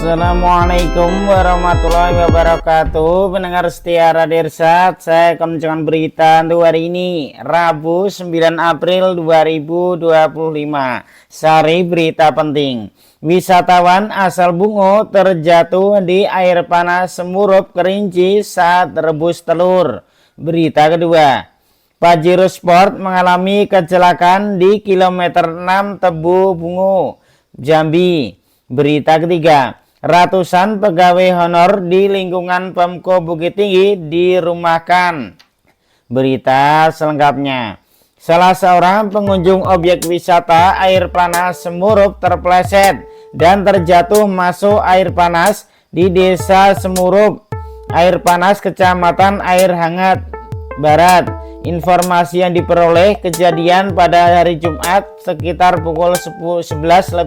Assalamualaikum warahmatullahi wabarakatuh. Pendengar setia Radio Irsad, saya akan membacakan berita untuk hari ini, Rabu 9 April 2025. Sari berita penting. Wisatawan asal Bungo terjatuh di air panas Semurup Kerinci saat rebus telur. Berita kedua, Pajero Sport mengalami kecelakaan di kilometer 6 Tebu Bungo, Jambi. Berita ketiga, ratusan pegawai honor di lingkungan Pemko Bukit Tinggi dirumahkan. Berita selengkapnya, salah seorang pengunjung objek wisata air panas Semurup terpleset dan terjatuh masuk air panas di Desa Semurup, Air Panas, Kecamatan Air Hangat Barat. Informasi yang diperoleh, kejadian pada hari Jumat sekitar pukul 11.00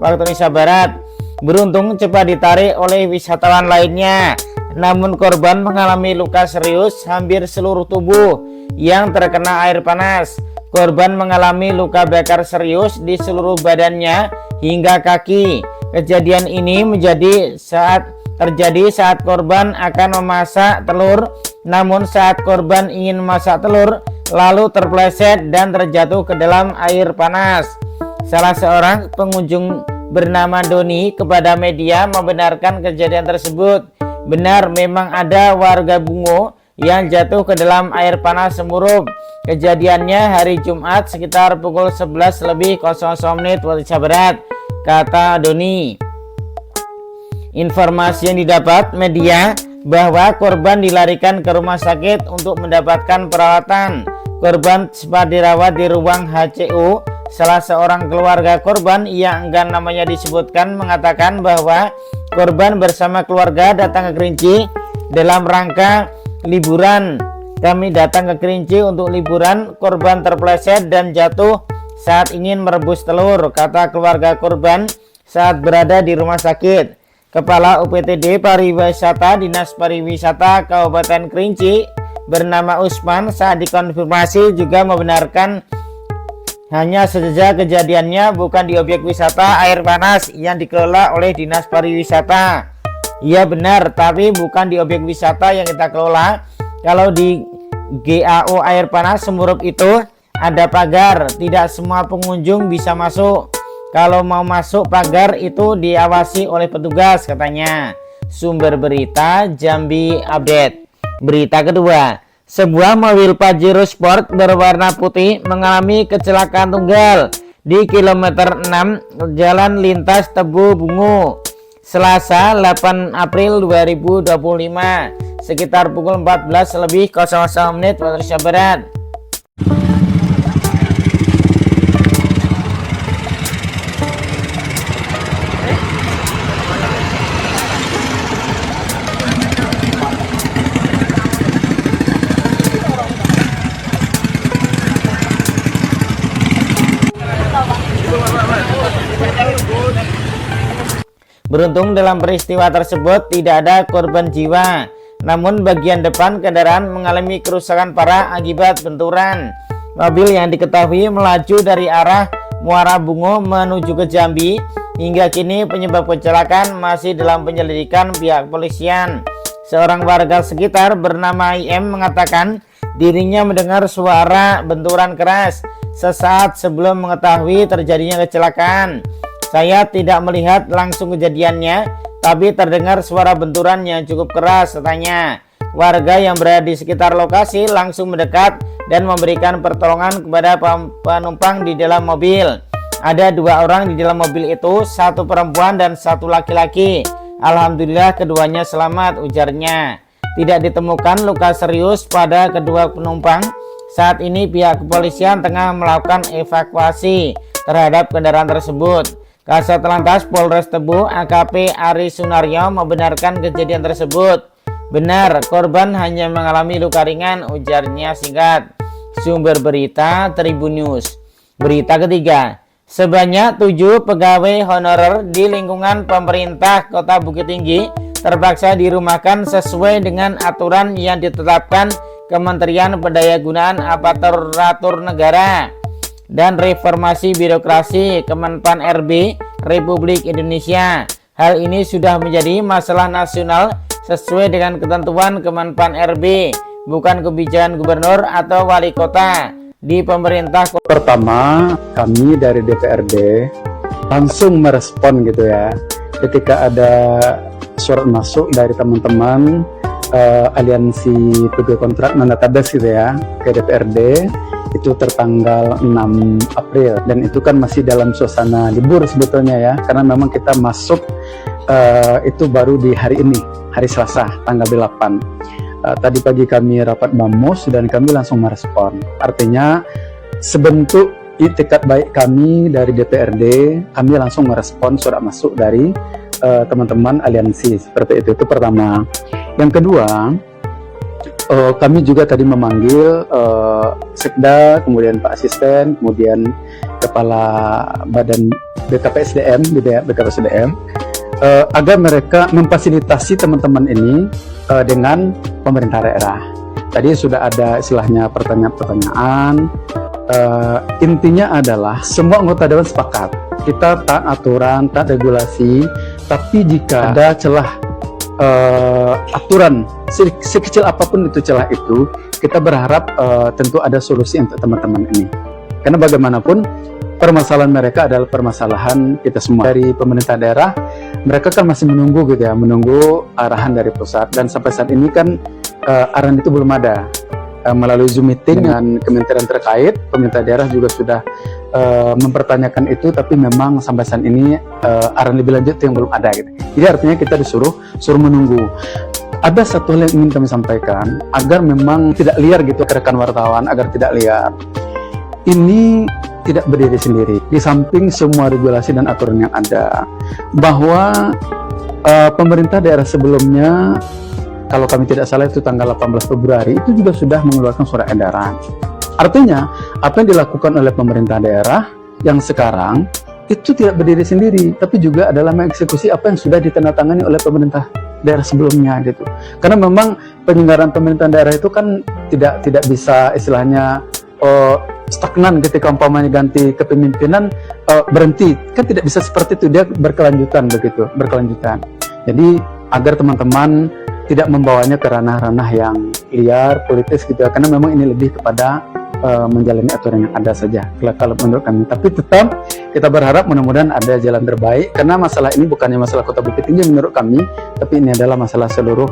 waktu Indonesia Barat. Beruntung cepat ditarik oleh wisatawan lainnya, namun korban mengalami luka serius hampir seluruh tubuh yang terkena air panas. Korban mengalami luka bakar serius di seluruh badannya hingga kaki. Kejadian ini terjadi saat korban akan memasak telur, namun saat korban ingin memasak telur lalu terpleset dan terjatuh ke dalam air panas. Salah seorang pengunjung bernama Doni kepada media membenarkan kejadian tersebut. Benar, memang ada warga Bungo yang jatuh ke dalam air panas Semurup. Kejadiannya hari Jumat sekitar pukul 11.00 waktu Indonesia Barat, kata Doni. Informasi yang didapat media bahwa korban dilarikan ke rumah sakit untuk mendapatkan perawatan. Korban sempat dirawat di ruang HCU. Salah seorang keluarga korban yang enggan namanya disebutkan mengatakan bahwa korban bersama keluarga datang ke Kerinci dalam rangka liburan. Kami datang ke Kerinci untuk liburan. Korban terpleset dan jatuh saat ingin merebus telur, kata keluarga korban saat berada di rumah sakit. Kepala UPTD Pariwisata Dinas Pariwisata Kabupaten Kerinci bernama Usman saat dikonfirmasi juga membenarkan hanya saja kejadiannya bukan di objek wisata air panas yang dikelola oleh Dinas Pariwisata. Iya benar, tapi bukan di objek wisata yang kita kelola. Kalau di GAO air panas Semurup itu ada pagar, tidak semua pengunjung bisa masuk. Kalau mau masuk pagar itu diawasi oleh petugas, katanya. Sumber berita Jambi Update. Berita kedua, sebuah mobil Pajero Sport berwarna putih mengalami kecelakaan tunggal di kilometer 6 Jalan Lintas Tebu Bungo, Selasa 8 April 2025 sekitar pukul 14.00 waktu Indonesia Barat. Beruntung dalam peristiwa tersebut tidak ada korban jiwa, namun bagian depan kendaraan mengalami kerusakan parah akibat benturan. Mobil yang diketahui melaju dari arah Muara Bungo menuju ke Jambi. Hingga kini penyebab kecelakaan masih dalam penyelidikan pihak polisian. Seorang warga sekitar bernama IM mengatakan dirinya mendengar suara benturan keras sesaat sebelum mengetahui terjadinya kecelakaan. Saya tidak melihat langsung kejadiannya, tapi terdengar suara benturan yang cukup keras, katanya. Warga yang berada di sekitar lokasi langsung mendekat dan memberikan pertolongan kepada penumpang di dalam mobil. Ada 2 orang di dalam mobil itu, 1 perempuan dan 1 laki-laki. Alhamdulillah keduanya selamat, ujarnya. Tidak ditemukan luka serius pada kedua penumpang. Saat ini pihak kepolisian tengah melakukan evakuasi terhadap kendaraan tersebut. Kasat Lantas Polres Tebu AKP Ari Sunaryo membenarkan kejadian tersebut. Benar, korban hanya mengalami luka ringan, ujarnya singkat. Sumber berita Tribun News. Berita ketiga, sebanyak 7 pegawai honorer di lingkungan pemerintah Kota Bukit Tinggi terpaksa dirumahkan sesuai dengan aturan yang ditetapkan Kementerian Pendayagunaan Aparatur Negara dan Reformasi Birokrasi Kemenpan RB Republik Indonesia. Hal ini sudah menjadi masalah nasional sesuai dengan ketentuan Kemenpan RB, bukan kebijakan gubernur atau wali kota di pemerintah. Pertama, kami dari DPRD langsung merespon gitu ya, ketika ada surat masuk dari teman-teman aliansi pegawai kontrak non database gitu ya ke DPRD, itu tertanggal 6 April, dan itu kan masih dalam suasana libur sebetulnya ya, karena memang kita masuk itu baru di hari ini, hari Selasa tanggal 8. Tadi pagi kami rapat BAMUS dan kami langsung merespon. Artinya sebentuk itikat baik kami dari DPRD, kami langsung merespon surat masuk dari teman-teman aliansi seperti itu pertama. Yang kedua, kami juga tadi memanggil Sekda, kemudian Pak Asisten, kemudian Kepala Badan BKPSDM, BKPSDM, agar mereka memfasilitasi teman-teman ini dengan pemerintah daerah. Tadi sudah ada istilahnya pertanyaan-pertanyaan. Intinya adalah semua anggota dewan sepakat, kita taat aturan, taat regulasi, tapi jika ada celah aturan sekecil apapun itu celah itu, kita berharap tentu ada solusi untuk teman-teman ini, karena bagaimanapun permasalahan mereka adalah permasalahan kita semua. Dari pemerintah daerah, mereka kan masih menunggu gitu ya, menunggu arahan dari pusat, dan sampai saat ini kan arahan itu belum ada. Melalui Zoom meeting dengan kementerian terkait, pemerintah daerah juga sudah mempertanyakan itu, tapi memang sampai saat ini arahan lebih lanjut yang belum ada gitu. Jadi artinya kita disuruh menunggu. Ada satu hal yang ingin kami sampaikan agar memang tidak liar gitu ke rekan wartawan, agar tidak liar. Ini tidak berdiri sendiri. Di samping semua regulasi dan aturan yang ada, bahwa pemerintah daerah sebelumnya, kalau kami tidak salah itu tanggal 18 Februari, itu juga sudah mengeluarkan surat edaran. Artinya, apa yang dilakukan oleh pemerintah daerah yang sekarang itu tidak berdiri sendiri, tapi juga adalah mengeksekusi apa yang sudah ditandatangani oleh pemerintah daerah sebelumnya gitu. Karena memang penyelenggaraan pemerintahan daerah itu kan tidak bisa istilahnya stagnan ketika umpamanya ganti kepemimpinan berhenti, kan tidak bisa seperti itu, dia berkelanjutan begitu, berkelanjutan. Jadi agar teman-teman tidak membawanya ke ranah-ranah yang liar, politis gitu ya, karena memang ini lebih kepada menjalani aturan yang ada saja kalau menurut kami. Tapi tetap kita berharap mudah-mudahan ada jalan terbaik, karena masalah ini bukannya masalah Kota Bukit Tinggi menurut kami, tapi ini adalah masalah seluruh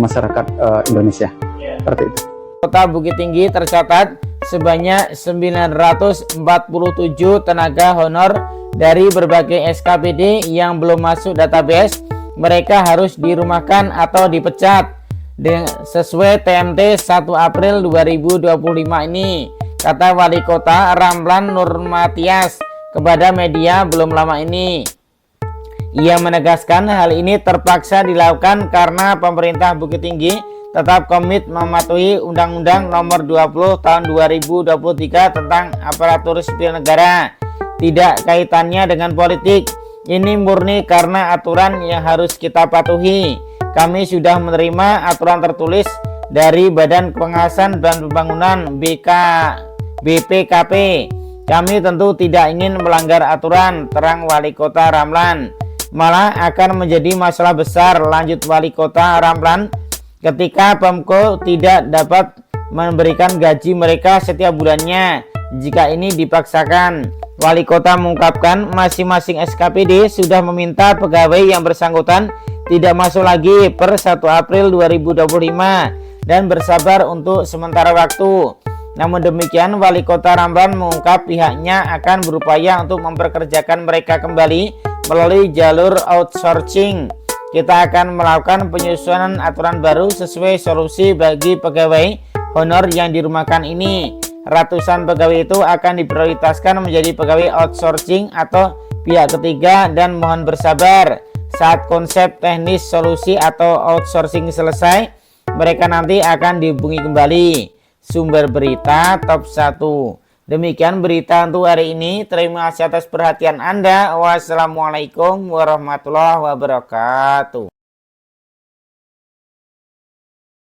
masyarakat Indonesia. Seperti itu. Kota Bukit Tinggi tercatat sebanyak 947 tenaga honor dari berbagai SKPD yang belum masuk database. Mereka harus dirumahkan atau dipecat sesuai TMT 1 April 2025 ini, kata Wali Kota Ramlan Nurmatias kepada media belum lama ini. Ia menegaskan hal ini terpaksa dilakukan karena pemerintah Bukit Tinggi tetap komit mematuhi Undang-Undang Nomor 20 Tahun 2023 tentang Aparatur Sipil Negara. Tidak kaitannya dengan politik. Ini murni karena aturan yang harus kita patuhi. Kami sudah menerima aturan tertulis dari Badan Pengawasan dan Pembangunan BPKP. Kami tentu tidak ingin melanggar aturan, terang Wali Kota Ramlan. Malah akan menjadi masalah besar, lanjut Wali Kota Ramlan, ketika Pemko tidak dapat memberikan gaji mereka setiap bulannya jika ini dipaksakan. Wali Kota mengungkapkan masing-masing SKPD sudah meminta pegawai yang bersangkutan tidak masuk lagi per 1 April 2025 dan bersabar untuk sementara waktu. Namun demikian, Wali Kota Ramlan mengungkap pihaknya akan berupaya untuk memperkerjakan mereka kembali melalui jalur outsourcing. Kita akan melakukan penyusunan aturan baru sesuai solusi bagi pegawai honor yang dirumahkan ini. Ratusan pegawai itu akan diprioritaskan menjadi pegawai outsourcing atau pihak ketiga, dan mohon bersabar. Saat konsep teknis solusi atau outsourcing selesai, mereka nanti akan dihubungi kembali. Sumber berita Top 1. Demikian berita untuk hari ini. Terima kasih atas perhatian Anda. Wassalamualaikum warahmatullahi wabarakatuh.